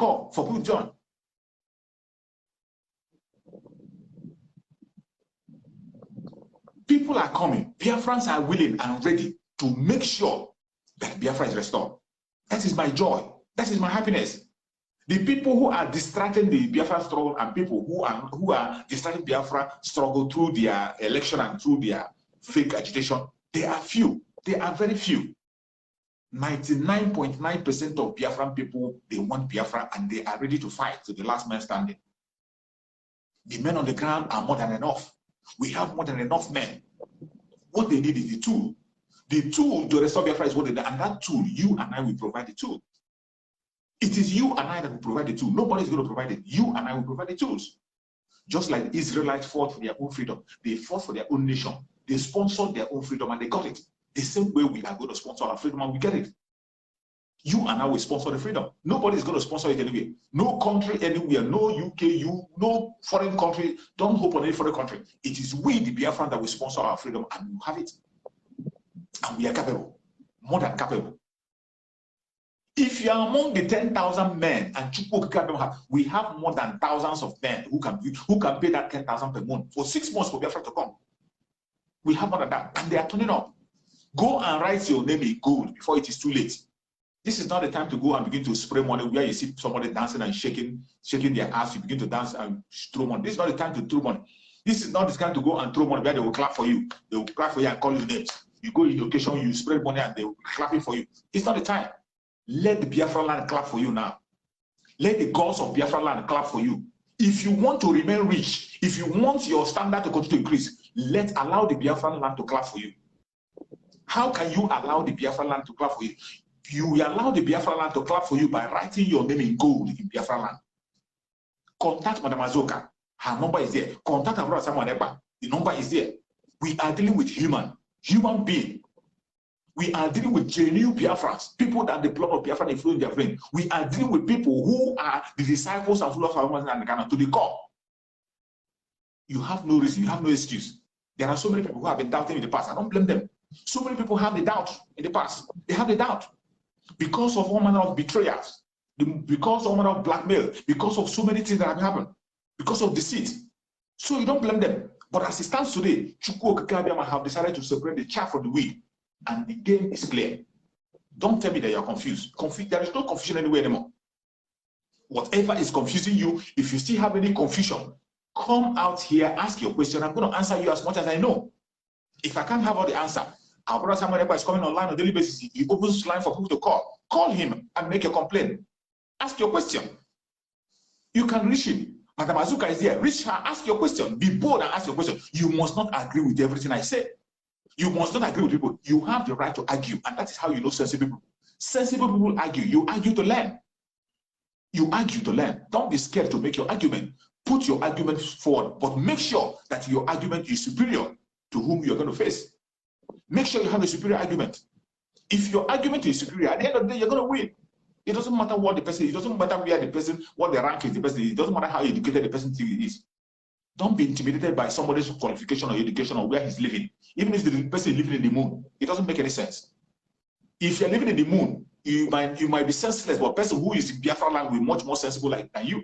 call for people to join. People are coming. Biafrans are willing and ready to make sure that Biafra is restored. That is my joy. That is my happiness. The people who are distracting the Biafra struggle and people who are distracting Biafra struggle through their election and through their fake agitation, they are few. They are very few. 99.9% of Biafran people, they want Biafra and they are ready to fight to the last man standing. The men on the ground are more than enough. We have more than enough men. What they need is the tool. The tool to restore Biafra is what they need, and that tool, you and I will provide the tool. It is you and I that will provide the tool. Nobody is going to provide it. You and I will provide the tools. Just like the Israelites fought for their own freedom. They fought for their own nation. They sponsored their own freedom and they got it. The same way we are going to sponsor our freedom and we get it. You and I will sponsor the freedom. Nobody is going to sponsor it anywhere. No country anywhere, no UK, no foreign country. Don't hope on any foreign country. It is we, the Biafran, that will sponsor our freedom and we have it. And we are capable, more than capable. If you are among the 10,000 men and we have more than thousands of men who can pay that 10,000 per month for 6 months for Biafra to come. We have more than that, and they are turning up. Go and write your name in gold before it is too late. This is not the time to go and begin to spray money where you see somebody dancing and shaking their ass. You begin to dance and throw money. This is not the time to throw money. This is not the time to go and throw money where they will clap for you. They will clap for you and call you names. You go in the occasion, you spread money and they will clap it for you. It's not the time. Let the Biafra land clap for you now. Let the gods of Biafra land clap for you. If you want to remain rich, if you want your standard to continue to increase, allow the Biafra land to clap for you. How can you allow the Biafra land to clap for you? You will allow the Biafra land to clap for you by writing your name in gold in Biafra land. Contact Madam Azoka. Her number is there. Contact her brother Samuel Ekpa. The number is there. We are dealing with human being. We are dealing with genuine Biafrans, people that the blood of Biafra is flowing in their brain. We are dealing with people who are the disciples and followers of Muhammad and Ghana to the core. You have no reason, you have no excuse. There are so many people who have been doubting in the past. I don't blame them. So many people have the doubt in the past. They have the doubt because of all manner of betrayals, because of all manner of blackmail, because of so many things that have happened, because of deceit. So you don't blame them. But as it stands today, Chukwu Okike have decided to separate the chaff from the wheat. And the game is clear. Don't tell me that you're confused. There is no confusion anywhere anymore. Whatever is confusing you, if you still have any confusion, come out here, ask your question. I'm going to answer you as much as I know. If I can't have all the answer, our brother Samuel Ekpa is coming online on a daily basis. He opens line for people to call. Call him and make your complaint. Ask your question. You can reach him. Madam Azuka is there. Reach her, ask your question. Be bold and ask your question. You must not agree with everything I say. You must not agree with people. You have the right to argue, and that is how you know sensible people. Sensible people argue. You argue to learn. You argue to learn. Don't be scared to make your argument. Put your argument forward, but make sure that your argument is superior to whom you're going to face. Make sure you have a superior argument. If your argument is superior, at the end of the day, you're going to win. It doesn't matter what the person is. It doesn't matter where the person, what the rank is the person. It doesn't matter how educated the person is. Don't be intimidated by somebody's qualification or education or where he's living. Even if the person is living in the moon, it doesn't make any sense. If you're living in the moon, you might be senseless, but a person who is in Biafra land will be much more sensible than you.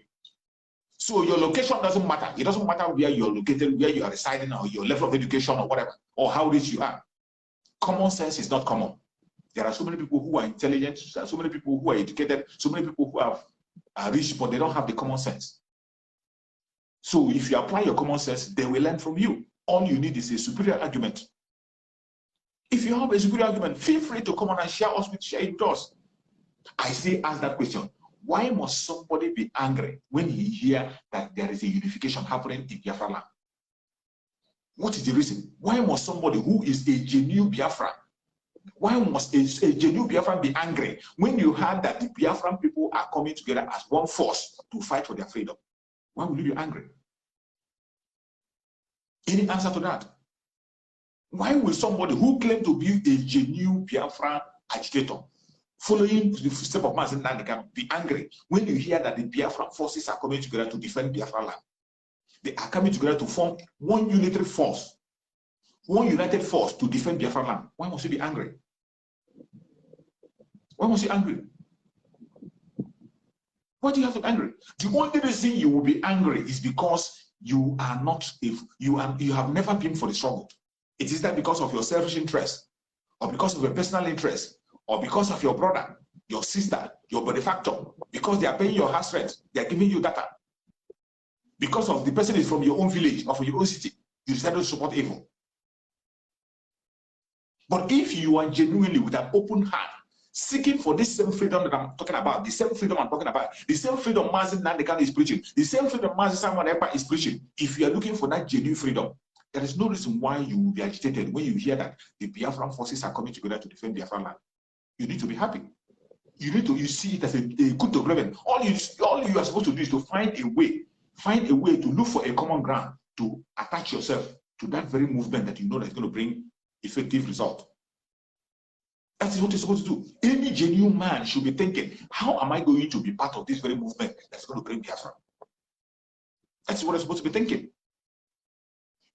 So your location doesn't matter. It doesn't matter where you're located, where you are residing, or your level of education or whatever, or how rich you are. Common sense is not common. There are so many people who are intelligent, there are so many people who are educated, so many people who are rich, but they don't have the common sense. So if you apply your common sense, they will learn from you. All you need is a superior argument. If you have a superior argument, feel free to come on and share it with us. I say, ask that question. Why must somebody be angry when he hears that there is a unification happening in Biafra land? What is the reason? Why must somebody who is a genuine Biafra, why must a genuine Biafran be angry when you heard that the Biafran people are coming together as one force to fight for their freedom? Why will you be angry? Any answer to that? Why will somebody who claims to be a genuine Biafran agitator, following the footsteps of Mazen Nandeka, be angry when you hear that the Biafran forces are coming together to defend Biafra land? They are coming together to form one unitary force, one united force to defend Biafra land. Why must you be angry? Why must you be angry? Why do you have to be angry? The only reason you will be angry is because you are not, if you have never been for the struggle. It is that because of your selfish interest, or because of your personal interest, or because of your brother, your sister, your benefactor, because they are paying your house rent, they are giving you data. Because of the person is from your own village or from your own city, you decided to support evil. But if you are genuinely with an open heart, seeking for this same freedom that I'm talking about, the same freedom I'm talking about, the same freedom Mazi Nandekan is preaching, the same freedom Mazi Simon Ekpa is preaching, if you are looking for that genuine freedom, there is no reason why you will be agitated when you hear that the Biafran forces are coming together to defend Biafran land. You need to be happy. You see it as a good development. All you are supposed to do is to find a way to look for a common ground to attach yourself to that very movement that you know that's going to bring effective result. That is what you're supposed to do. Any genuine man should be thinking, how am I going to be part of this very movement that's going to bring Biafra? That's what you're supposed to be thinking.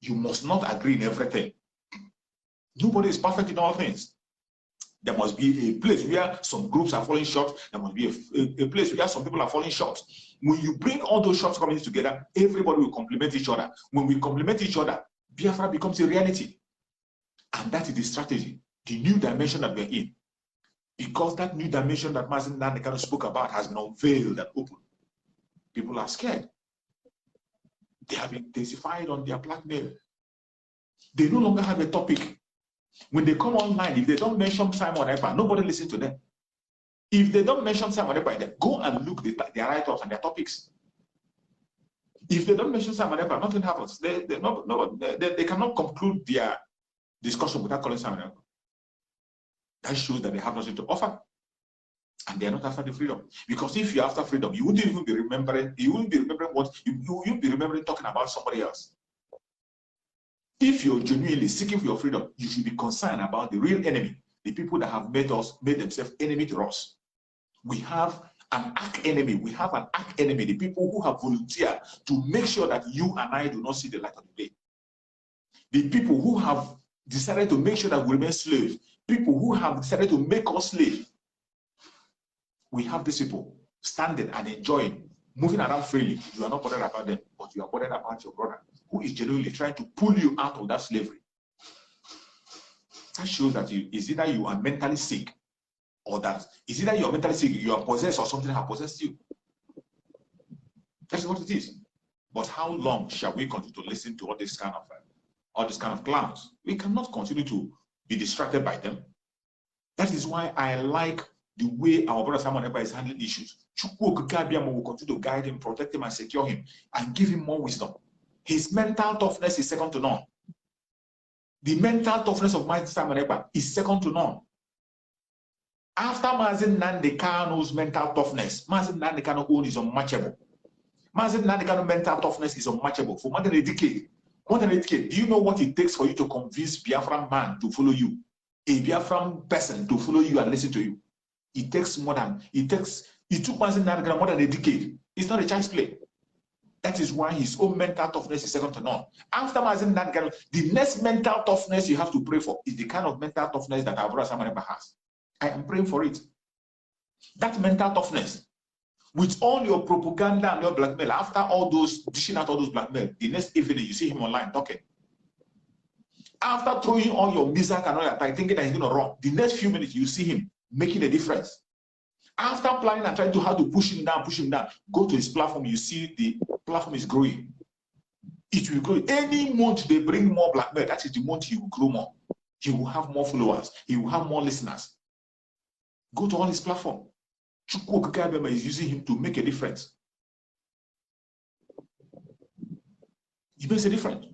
You must not agree in everything. Nobody is perfect in all things. There must be a place where some groups are falling short. There must be a place where some people are falling short. When you bring all those shortcomings together, everybody will complement each other. When we complement each other, Biafra becomes a reality. And that is the strategy, the new dimension that we're in. Because that new dimension that Mazi Nandekan spoke about has been unveiled and opened. People are scared. They have intensified on their blackmail. They no longer have a topic. When they come online, if they don't mention Simon Ekpa, nobody listens to them. If they don't mention Simon Ekpa, then go and look at their write-ups and their topics. If they don't mention Simon Ekpa, nothing happens. They cannot conclude their discussion without calling Simon Ekpa. That shows that they have nothing to offer. And they are not after the freedom. Because if you're after freedom, you wouldn't even be remembering, you wouldn't be remembering talking about somebody else. If you're genuinely seeking for your freedom, you should be concerned about the real enemy, the people that have made themselves enemy to us. We have an arch enemy. We have an arch enemy, the people who have volunteered to make sure that you and I do not see the light of the day. The people who have decided to make sure that we remain slaves, people who have decided to make us slaves. We have these people standing and enjoying, moving around freely. You are not bothered about them, but you are bothered about your brother, who is genuinely trying to pull you out of that slavery. That shows that is either you are mentally sick, or that is either you are mentally sick, you are possessed, or something has possessed you. That's what it is. But how long shall we continue to listen to all this kind of clowns? We cannot continue to be distracted by them. That is why I like the way our brother Simon Ekpa is handling issues. Chukwu will continue to guide him, protect him, and secure him, and give him more wisdom. His mental toughness is second to none. The mental toughness of Mazi Simon Ekpa is second to none. After Mazi Nandekano's mental toughness, Mazi Nandekano's own is unmatchable. Mazi Nandekano's mental toughness is unmatchable for more than a decade. More than a decade. Do you know what it takes for you to convince Biafran man to follow you? A Biafran person to follow you and listen to you? It took Mazi Nandekano more than a decade. It's not a child's play. That is why his own mental toughness is second to none. After Mazi Nandekano, the next mental toughness you have to pray for is the kind of mental toughness that our brother Simon Ekpa has. I am praying for it. That mental toughness, with all your propaganda and your blackmail, after all those, dishing out all those blackmail, the next evening you see him online talking. After throwing all your mishap and all that, thinking that he's going to run, the next few minutes you see him making a difference. After planning and trying to how to push him down, go to his platform, you see the platform is growing. It will grow. Any month they bring more blackmail, that is the month he will grow more. He will have more followers. He will have more listeners. Go to all his platform. Chukwu Okikabema is using him to make a difference. He makes a difference.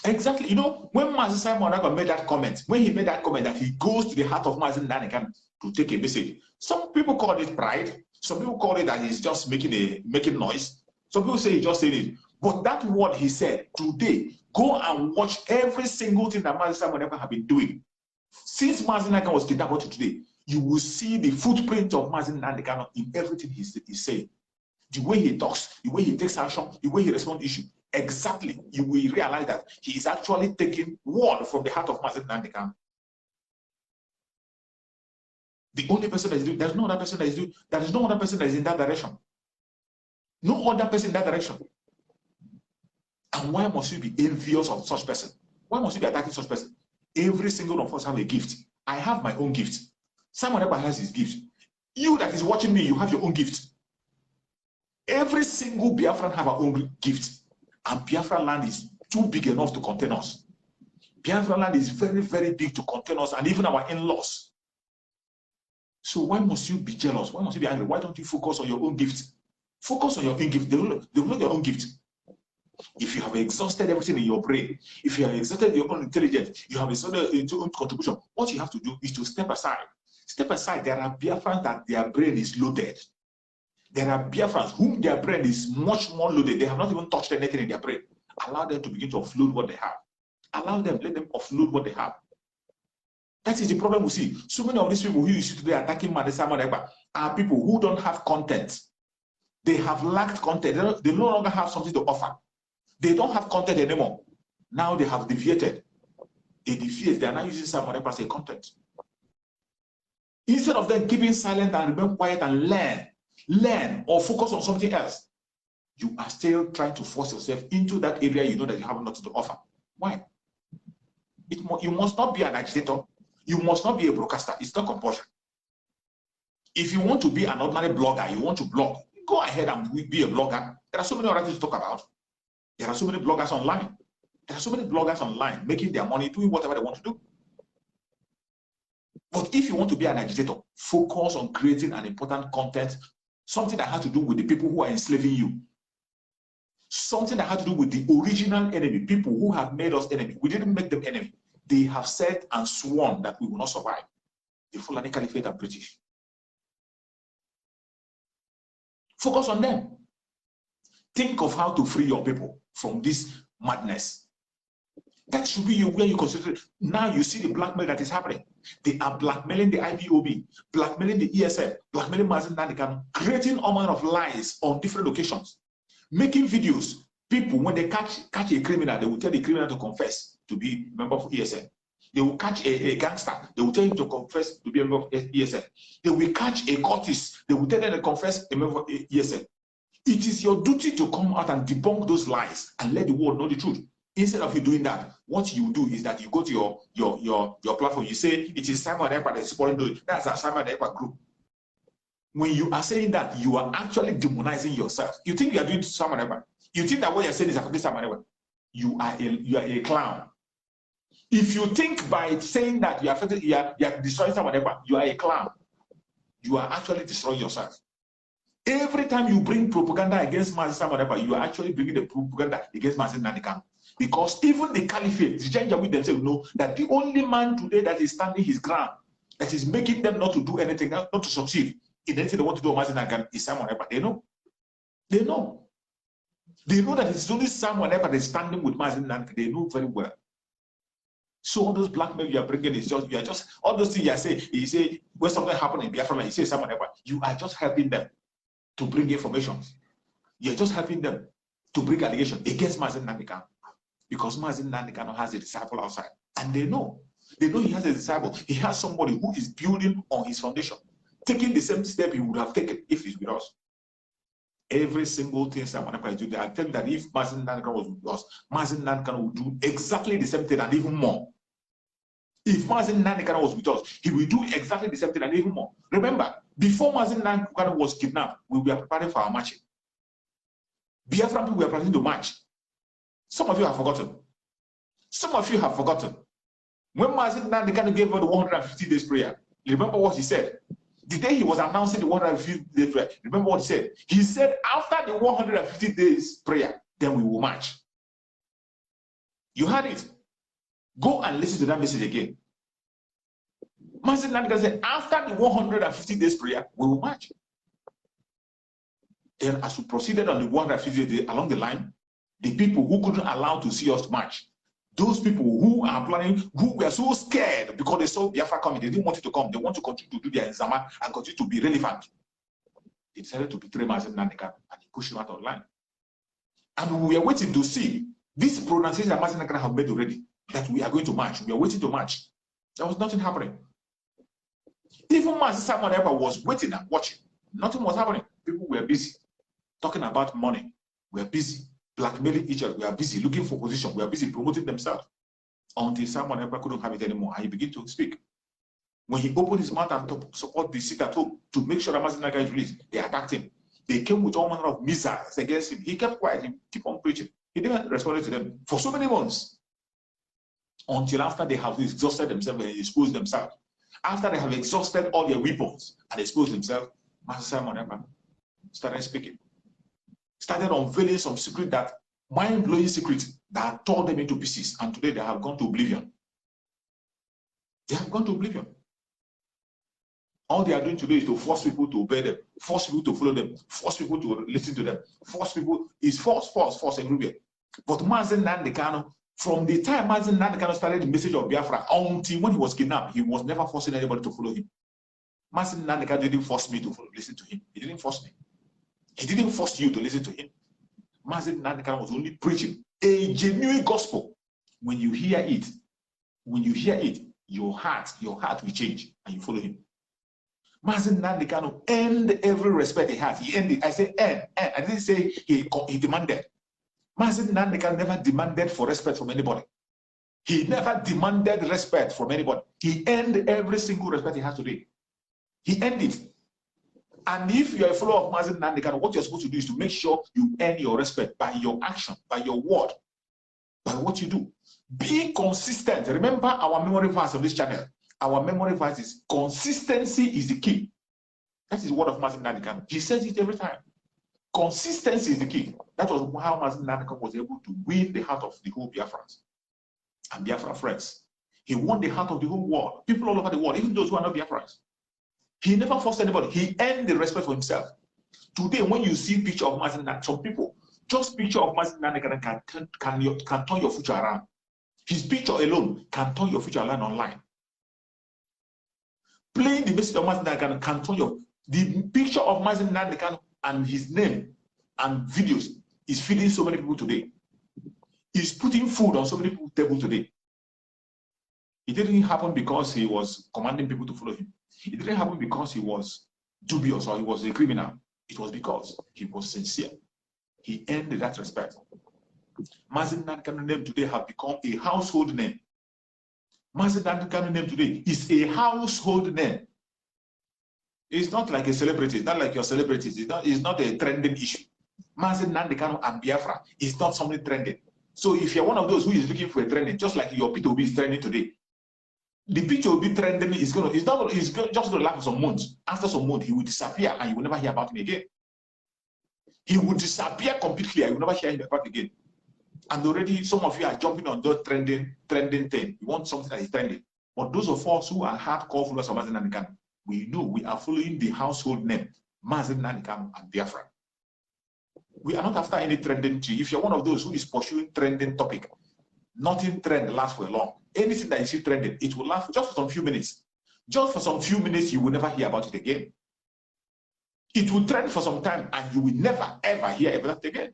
Exactly. You know, when Mazi Simon Ekpa made that comment, that he goes to the heart of Mazi Nandekano to take a message, some people call it pride. Some people call it that he's just making noise. Some people say he just said it. But that word he said today, go and watch every single thing that Mazi Simon Ekpa have been doing. Since Mazi Nandekano was kidnapped to today, you will see the footprint of Mazi Nandekano in everything he's saying. The way he talks, the way he takes action, the way he responds to issues. Exactly, you will realize that he is actually taking word from the heart of Mazi Nandekano. The only person that is doing, there's no other person that is doing, there is no other person that is in that direction. No other person in that direction. And why must you be envious of such person? Why must you be attacking such person? Every single one of us have a gift. I have my own gift. Someone else has his gift. You that is watching me, you have your own gift. Every single Biafran have our own gift. And Biafra land is too big enough to contain us. Biafra land is very, very big to contain us and even our in-laws. So why must you be jealous? Why must you be angry? Why don't you focus on your own gift? Focus on your own gift. They will know your own gift. If you have exhausted everything in your brain, if you have exhausted your own intelligence, you have exhausted your own contribution, what you have to do is to step aside. Step aside. There are Biafrans that their brain is loaded. There are Biafrans whom their brain is much more loaded. They have not even touched anything in their brain. Allow them to begin to offload what they have. Allow them, let them offload what they have. That is the problem we see. So many of these people who you see today attacking Madesa are people who don't have content. They have lacked content. They no longer have something to offer. They don't have content anymore. Now they have deviated. They deviate. They are now using someone as a content. Instead of them keeping silent and remain quiet and learn or focus on something else, you are still trying to force yourself into that area you know that you have nothing to offer. Why? You must not be an agitator. You must not be a broadcaster. It's not compulsion. If you want to be an ordinary blogger, you want to blog, go ahead and be a blogger. There are so many other things to talk about. There are so many bloggers online. There are so many bloggers online making their money, doing whatever they want to do. But if you want to be an agitator, focus on creating an important content, something that has to do with the people who are enslaving you. Something that has to do with the original enemy, people who have made us enemy. We didn't make them enemy. They have said and sworn that we will not survive. The Fulani Caliphate and British. Focus on them. Think of how to free your people from this madness. That should be where you consider. Now you see the blackmail that is happening. They are blackmailing the IPOB, blackmailing the ESF, blackmailing Mazin Nanikan, creating all manner of lies on different locations, making videos. People, when they catch a criminal, they will tell the criminal to confess to be a member of ESF. They will catch a gangster, they will tell him to confess to be a member of ESF. They will catch a cultist, they will tell them to confess a member of ESF. It is your duty to come out and debunk those lies and let the world know the truth. Instead of you doing that, what you do is that you go to your platform, you say it is Simon Ekpa that is spoiling those. That's a Simon Ekpa group. When you are saying that, you are actually demonizing yourself. You think you are doing Simon Ekpa. You think that what you're saying is affecting Simon Ekpa. You are a clown. If you think by saying that you are destroying Simon Ekpa, you are a clown. You are actually destroying yourself. Every time you bring propaganda against Mazin Simon Ekpa, you are actually bringing the propaganda against Mazin Nanikan. Because even the caliphate, the Janjaweed themselves know that the only man today that is standing his ground, that is making them not to do anything, not to succeed in anything they want to do with Mazin Nanikan is Simon Ekpa. They know. They know. They know that it's only Simon Ekpa that is standing with Mazin Nanikan. They know very well. So all those blackmail you are bringing is just, you are just, all those things you say, when something happened in Biafra, you say Simon Ekpa, you are just helping them to bring information. You're just helping them to bring allegations against Mazin Nanikan. Because Mazin Nanikan has a disciple outside. And they know he has a disciple. He has somebody who is building on his foundation, taking the same step he would have taken if he's with us. Every single thing Simon Ekpa is doing, I tell you that if Mazin Nanikan was with us, Mazin Nanikan would do exactly the same thing and even more. If Mazin Nanikan was with us, he will do exactly the same thing and even more. Remember, before Mazin Nanikan was kidnapped, we were preparing for our marching. Biafra people were planning to march. Some of you have forgotten. Some of you have forgotten. When Mazin Nanikan gave her the 150 days prayer, remember what he said? The day he was announcing the 150 days prayer, remember what he said? He said, after the 150 days prayer, then we will march. You heard it. Go and listen to that message again. Mazin Nanikan said, after the 150 days prayer, we will march. Then as we proceeded on the 150 days along the line, the people who couldn't allow to see us march, those people who are planning, who were so scared because they saw Biafra coming, they didn't want it to come. They want to continue to do their Nzama and continue to be relevant. They decided to betray Mazin Nanikan and push him out online. And we are waiting to see this pronunciation that Mazin Nanikan have made already, that we are going to march. We are waiting to march. There was nothing happening. Even Mazi Simon Ekpa was waiting and watching. Nothing was happening. People were busy talking about money. We are busy blackmailing each other. We are busy looking for position. We are busy promoting themselves. Until Simon Ekpa couldn't have it anymore, and he began to speak. When he opened his mouth and to support the sit at home to make sure that Mazi Naga is released, they attacked him. They came with all manner of missiles against him. He kept quiet. He kept on preaching. He didn't respond to them for so many months. Until after they have exhausted themselves and exposed themselves. After they have exhausted all their weapons and exposed themselves, Mazi Simon Ekpa started speaking. Started unveiling some secret, that mind-blowing secrets that tore them into pieces. And today they have gone to oblivion. They have gone to oblivion. All they are doing today is to force people to obey them, force people to follow them, force people to listen to them, force people. Is force everywhere. But Mazi Nnamdi Kanu, from the time Mazi Nnamdi Kanu started the message of Biafra until when he was kidnapped, he was never forcing anybody to follow him. Mazi Nnamdi Kanu didn't force me to listen to him. He didn't force me. He didn't force you to listen to him. Mazi Nnamdi Kanu was only preaching a genuine gospel. When you hear it, your heart will change and you follow him. Mazi Nnamdi Kanu earned every respect he had. He earned it. I say earn. I didn't say he demanded. Mazi Nnamdi Kanu never demanded for respect from anybody. He never demanded respect from anybody. He earned every single respect he has today. He earned it. And if you are a follower of Mazi Nnamdi Kanu, what you're supposed to do is to make sure you earn your respect by your action, by your word, by what you do. Be consistent. Remember our memory verse of this channel. Our memory verse is consistency is the key. That is the word of Mazi Nnamdi Kanu. He says it every time. Consistency is the key. That was how Mazi Nnamdi Kanu was able to win the heart of the whole Biafrans and Biafra friends. He won the heart of the whole world. People all over the world, even those who are not Biafrans. He never forced anybody. He earned the respect for himself. Today, when you see picture of Mazi Nnamdi, some people, just picture of Mazi Nnamdi Kanu can turn your future around. His picture alone can turn your future around online. Playing the message of Mazi Nnamdi Kanu can turn the picture of Mazi Nnamdi Kanu and his name and videos is feeding so many people today. He's putting food on so many people's table today. It didn't happen because he was commanding people to follow him. It didn't happen because he was dubious or he was a criminal. It was because he was sincere. He earned that respect. Mazi Nnamdi Kanu name today have become a household name. Mazi Nnamdi Kanu name today is a household name. It's not like a celebrity. It's not like your celebrities. It's not a trending issue. Mazi Nnamdi Kanu and Biafra is not something trending. So if you're one of those who is looking for a trending, just like your P2B is trending today, the picture will be trending. It's just going to last for some months. After some months, he will disappear and you will never hear about him again. He will disappear completely and you will never hear him about again. And already some of you are jumping on those trending thing. You want something that is trending. But those of us who are hardcore followers of Mazi Nnamdi Kanu, we know we are following the household name, Mazi Nnamdi Kanu and Biafra. We are not after any trending tree. If you're one of those who is pursuing trending topic, nothing trend lasts for long. Anything that you see trending, it will last just for some few minutes. Just for some few minutes, you will never hear about it again. It will trend for some time and you will never ever hear about it again.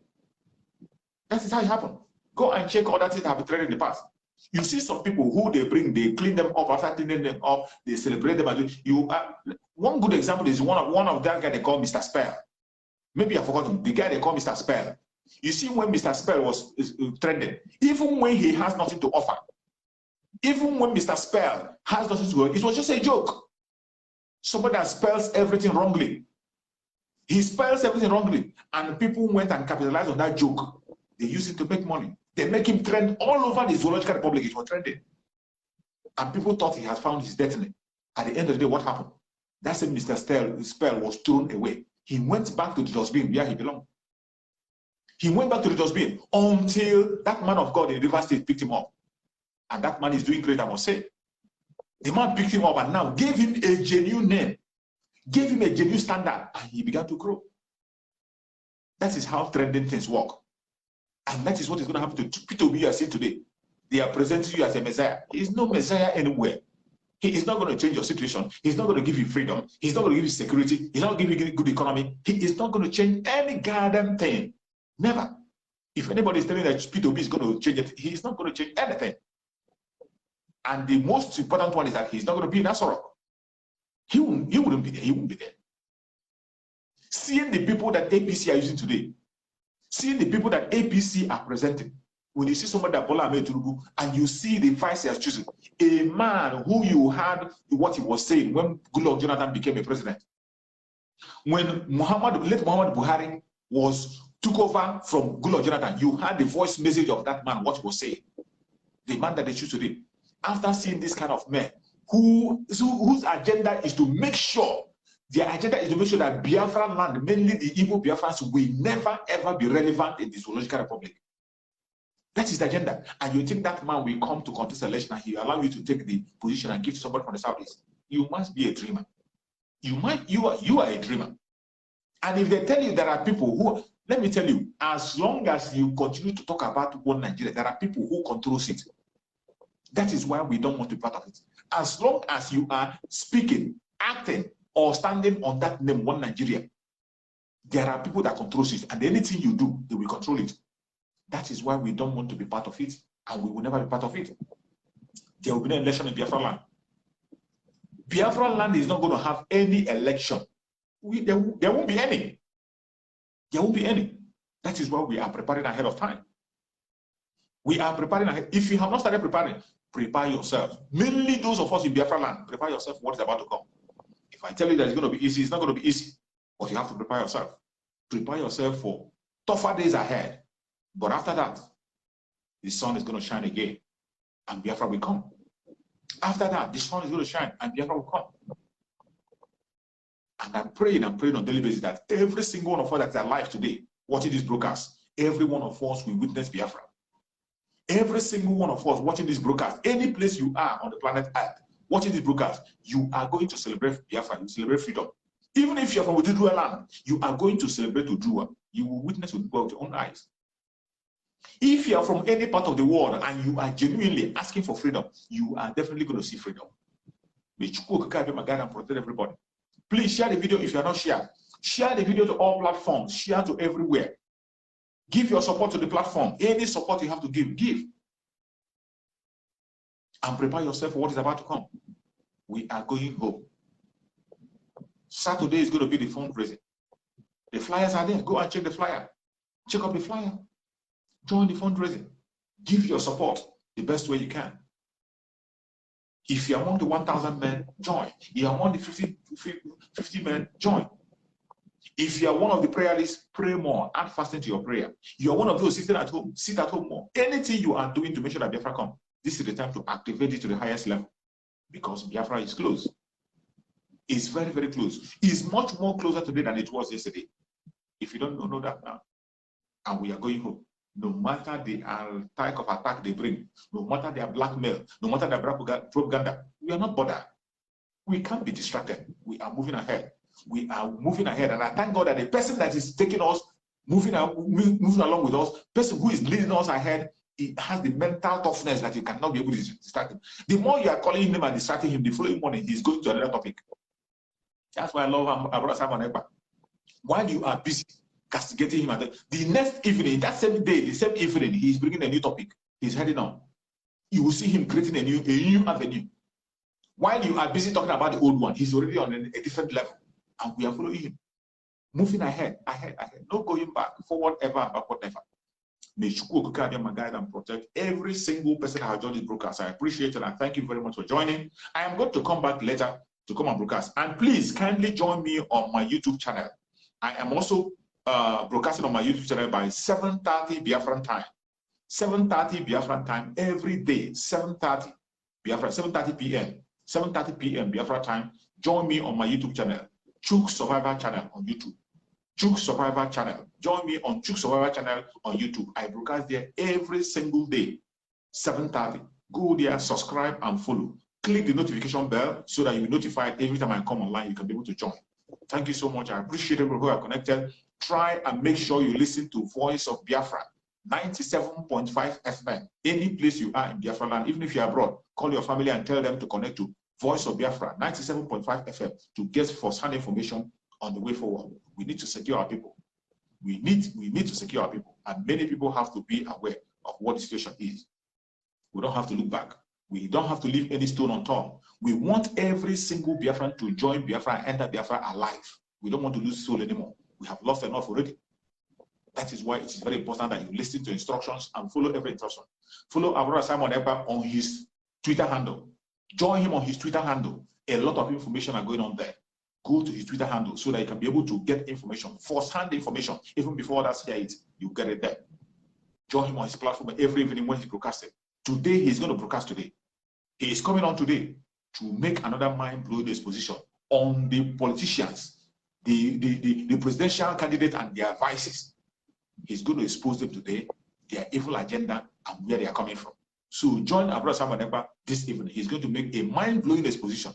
That is how it happened. Go and check all that things that have been trending in the past. You see some people who they bring, they clean them up. After cleaning them up, they celebrate them. And one good example is one of that guy they call Mr. Spell. Maybe I forgot him. The guy they call Mr. Spell. You see, when Mr. Spell was trending, even when he has nothing to offer, even when Mr. Spell has nothing to offer, it was just a joke. Somebody that spells everything wrongly. He spells everything wrongly, and people went and capitalized on that joke. They use it to make money. They make him trend all over the Zoological Republic. It was trending. And people thought he had found his destiny. At the end of the day, what happened? That same Mr. Spell was thrown away. He went back to the dustbin where he belonged. He went back to the dustbin until that man of God in River State picked him up. And that man is doing great, I must say. The man picked him up and now gave him a genuine name, gave him a genuine standard, and he began to grow. That is how trending things work. And that is what is going to happen to people we are seeing today. They are presenting you as a Messiah. He is no Messiah anywhere. He is not going to change your situation. He's not going to give you freedom. He's not going to give you security. He's not going to give you good economy. He is not going to change any goddamn thing. Never. If anybody is telling that P2B is going to change it, he is not going to change anything. And the most important one is that he's not going to be in Asoro. He wouldn't be there. He wouldn't be there. Seeing the people that APC are using today, seeing the people that APC are presenting, when you see somebody that Bola Ahmed Tinubu and you see the vice he has chosen, a man who you heard what he was saying when Goodluck Jonathan became a president, when late Muhammad Buhari took over from Goodluck Jonathan, you heard the voice message of that man, what he was saying. The man that they choose today. After seeing this kind of men, whose agenda is to make sure, their agenda is to make sure that Biafra land, mainly the Igbo Biafrans, will never ever be relevant in the Zoological Republic. That is the agenda. And you think that man will come to contest election and he will allow you to take the position and give to somebody from the Southeast? You must be a dreamer. You are a dreamer. And if they tell you there are people who, let me tell you, as long as you continue to talk about one Nigeria, there are people who control it. That is why we don't want to be part of it. As long as you are speaking, acting, or standing on that name, one Nigeria, there are people that control it. And anything you do, they will control it. That is why we don't want to be part of it, and we will never be part of it. There will be no election in Biafra land. Biafra land is not going to have any election. There won't be any. There won't be any. That is why we are preparing ahead of time. We are preparing ahead. If you have not started preparing, prepare yourself. Mainly those of us in Biafra land, prepare yourself for what is about to come. If I tell you that it's going to be easy, it's not going to be easy. But you have to prepare yourself. Prepare yourself for tougher days ahead. But after that, the sun is going to shine again, and Biafra will come. After that, the sun is going to shine, and Biafra will come. And I'm praying on a daily basis that every single one of us that's alive today, watching this broadcast, every one of us will witness Biafra. Every single one of us watching this broadcast, any place you are on the planet Earth, watching this broadcast, you are going to celebrate Biafra, you celebrate freedom. Even if you're from Ududua land, you are going to celebrate Ududua. You will witness with your own eyes. If you are from any part of the world and you are genuinely asking for freedom, you are definitely going to see freedom. May Chukwu guide and protect everybody. Please share the video if you are not shared. Share the video to all platforms. Share to everywhere. Give your support to the platform. Any support you have to give, give. And prepare yourself for what is about to come. We are going home. Saturday is going to be the fundraising. The flyers are there. Go and check the flyer. Check out the flyer. Join the fundraising. Give your support the best way you can. If you're among the 1,000 men, join. If you're among the 50 men, join. If you are one of the prayer lists, pray more. Add fasting to your prayer. You are one of those sitting at home, sit at home more. Anything you are doing to make sure that Biafra come, this is the time to activate it to the highest level. Because Biafra is close. It's very, very close. It's much more closer today than it was yesterday. If you don't know that now. And we are going home. No matter the type of attack they bring, no matter their blackmail, no matter their propaganda, we are not bothered. We can't be distracted. We are moving ahead. We are moving ahead. And I thank God that the person that is taking us, moving along with us, person who is leading us ahead, he has the mental toughness that you cannot be able to distract him. The more you are calling him and distracting him, the following morning, he's going to another topic. That's why I love Abraham Simon Ekpa. While you are busy castigating him, and the next evening, that same day, the same evening, he's bringing a new topic. He's heading on. You will see him creating a new avenue. While you are busy talking about the old one, he's already on a different level. And we are following him. Moving ahead. No going back, forward ever, backward never. May Chukwu guide and protect every single person that has joined this broadcast. I appreciate it and I thank you very much for joining. I am going to come back later to come and broadcast. And please kindly join me on my YouTube channel. I am also broadcasting on my YouTube channel by 7:30 Biafran time. 7:30 Biafran time every day. 7:30 Biafra, 7:30 p.m. 7:30 p.m. Biafra time. Join me on my YouTube channel. Chuk Survivor channel on YouTube. Chuk Survivor channel. Join me on Chuk Survivor channel on YouTube. I broadcast there every single day, 7:30. Go there, subscribe and follow. Click the notification bell so that you'll be notified every time I come online. You can be able to join. Thank you so much. I appreciate everyone who are connected. Try and make sure you listen to Voice of Biafra, 97.5 FM. Any place you are in Biafra land, even if you're abroad, call your family and tell them to connect to Voice of Biafra, 97.5 FM, to get first-hand information on the way forward. We need to secure our people. We need to secure our people. And many people have to be aware of what the situation is. We don't have to look back. We don't have to leave any stone unturned. We want every single Biafran to join Biafra and enter Biafra alive. We don't want to lose soul anymore. We have lost enough already. That is why it is very important that you listen to instructions and follow every instruction. Follow our brother Simon Ekpa on his Twitter handle. Join him on his Twitter handle. A lot of information are going on there. Go to his Twitter handle so that you can be able to get information, first-hand information. Even before others hear it, you get it there. Join him on his platform every evening when he's broadcasting. Today, he's going to broadcast today. He is coming on today to make another mind-blowing exposition on the politicians, the presidential candidate and their vices. He's going to expose them today, their evil agenda, and where they are coming from. So join our brother Simon Ekpa this evening. He's going to make a mind-blowing exposition.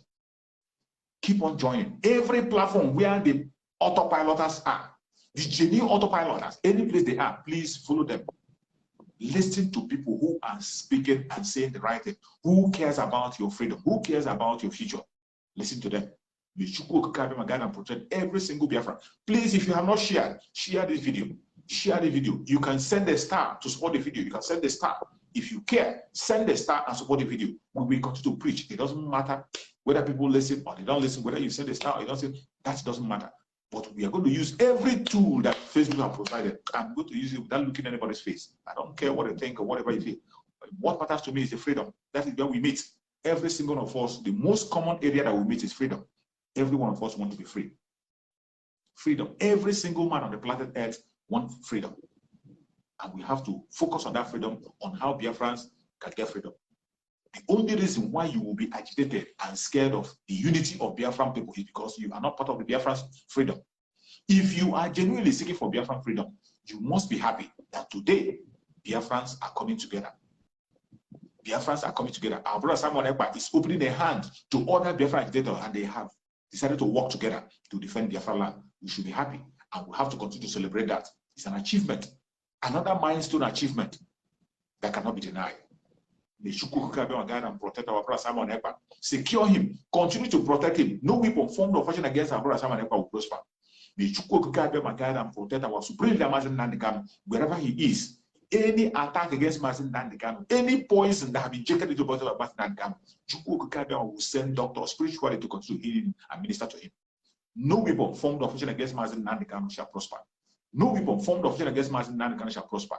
Keep on joining. Every platform where the autopiloters are, the genuine autopiloters, any place they are, please follow them. Listen to people who are speaking and saying the right thing. Who cares about your freedom? Who cares about your future? Listen to them. May Chukwu carry my guide and protect every single Biafra. Please, if you have not shared, share this video. Share the video. You can send a star to support the video. You can send a star. If you care, send a star and support the video. We will continue to preach. It doesn't matter whether people listen or they don't listen, whether you send a star or you don't send, that doesn't matter. But we are going to use every tool that Facebook has provided. I'm going to use it without looking at anybody's face. I don't care what they think or whatever you feel. What matters to me is the freedom. That is where we meet. Every single one of us, the most common area that we meet is freedom. Every one of us wants to be free. Freedom. Every single man on the planet Earth wants freedom. And we have to focus on that freedom, on how Biafrans can get freedom. The only reason why you will be agitated and scared of the unity of Biafran people is because you are not part of the Biafran freedom. If you are genuinely seeking for Biafran freedom, you must be happy that today Biafrans are coming together. Biafrans are coming together. Our brother Simon Ekpa is opening a hand to other Biafran agitators, and they have decided to work together to defend Biafra land. We should be happy, and we have to continue to celebrate that. It's an achievement, another milestone achievement that cannot be denied. May Chukwu carry our guide and protect our brother Simon Ekpa. Secure him. Continue to protect him. No weapon formed or fashioned against our brother Simon Ekpa will prosper. May Chukwu carry our guide and protect our supreme leader Mazi Nnamdi Kanu wherever he is. Any attack against Mazi Nnamdi Kanu, any poison that have been injected into the body of Mazi Nnamdi Kanu, Chukwu carry will send doctors spiritually to continue healing and minister to him. No weapon formed or fashioned against Mazi Nnamdi Kanu shall prosper. No weapon formed or fashioned against Mazi Nnamdi Kanu shall prosper.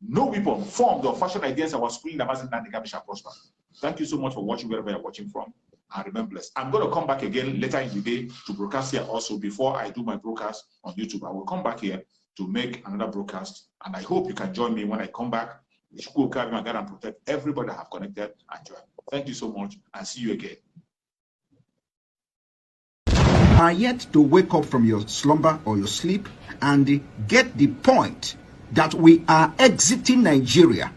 No weapon formed or fashioned against our screen that Mazi Nnamdi Kanu shall prosper. Thank you so much for watching wherever you're watching from. And remember, blessed. I'm going to come back again later in the day to broadcast here also. Before I do my broadcast on YouTube, I will come back here to make another broadcast. And I hope you can join me when I come back. Chukwu carry my guide and protect everybody that have connected and joined. Thank you so much and see you again. Are yet to wake up from your slumber or your sleep and get the point that we are exiting Nigeria.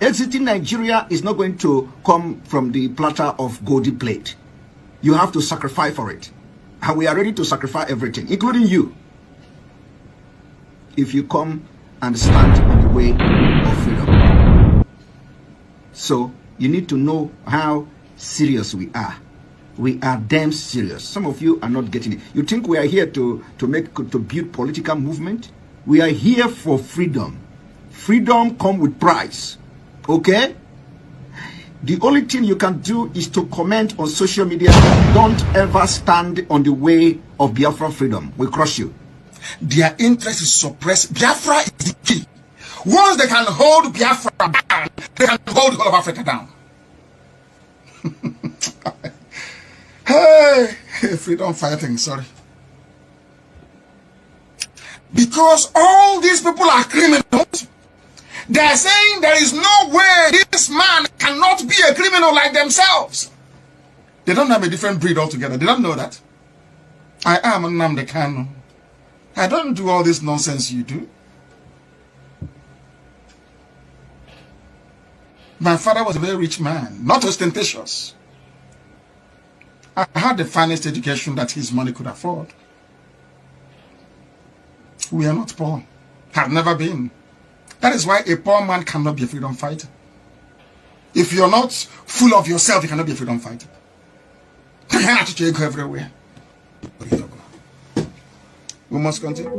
Exiting Nigeria is not going to come from the platter of golden plate. You have to sacrifice for it. And we are ready to sacrifice everything, including you, if you come and stand in the way of freedom. So you need to know how serious we are. We are damn serious. Some of you are not getting it. You think we are here to build political movement? We are here for freedom. Freedom comes with price. Okay? The only thing you can do is to comment on social media. Don't ever stand on the way of Biafra freedom. We crush you. Their interest is suppressed. Biafra is the key. Once they can hold Biafra down, they can hold all of Africa down. Hey, freedom fighting, sorry. Because all these people are criminals, they're saying there is no way this man cannot be a criminal like themselves. They don't have a different breed altogether. They don't know that. I am Nnamdi Kanu. I don't do all this nonsense you do. My father was a very rich man, not ostentatious. I had the finest education that his money could afford. We are not poor. Have never been. That is why a poor man cannot be a freedom fighter. If you're not full of yourself, you cannot be a freedom fighter. You have to go everywhere. We must continue.